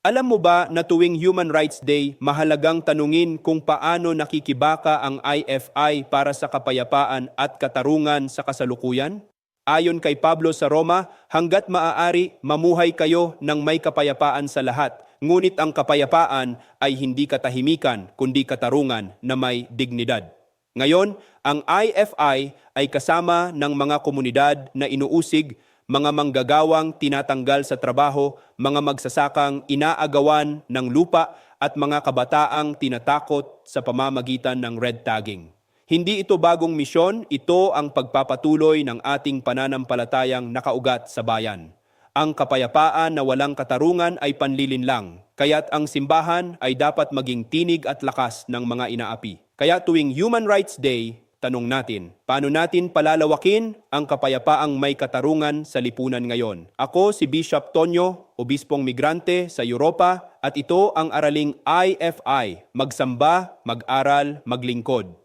Alam mo ba na tuwing Human Rights Day, mahalagang tanungin kung paano nakikibaka ang IFI para sa kapayapaan at katarungan sa kasalukuyan? Ayon kay Pablo sa Roma, hanggat maaari, mamuhay kayo ng may kapayapaan sa lahat. Ngunit ang kapayapaan ay hindi katahimikan, kundi katarungan na may dignidad. Ngayon, ang IFI ay kasama ng mga komunidad na inuusig, mga manggagawang tinatanggal sa trabaho, mga magsasakang inaagawan ng lupa at mga kabataang tinatakot sa pamamagitan ng red tagging. Hindi ito bagong misyon, ito ang pagpapatuloy ng ating pananampalatayang nakaugat sa bayan. Ang kapayapaan na walang katarungan ay panlilinlang, kaya't ang simbahan ay dapat maging tinig at lakas ng mga inaapi. Kaya tuwing Human Rights Day, tanong natin, paano natin palalawakin ang kapayapaang may katarungan sa lipunan ngayon? Ako si Bishop Tonyo, Obispong Migrante sa Europa, at ito ang araling IFI, magsamba, mag-aral, maglingkod.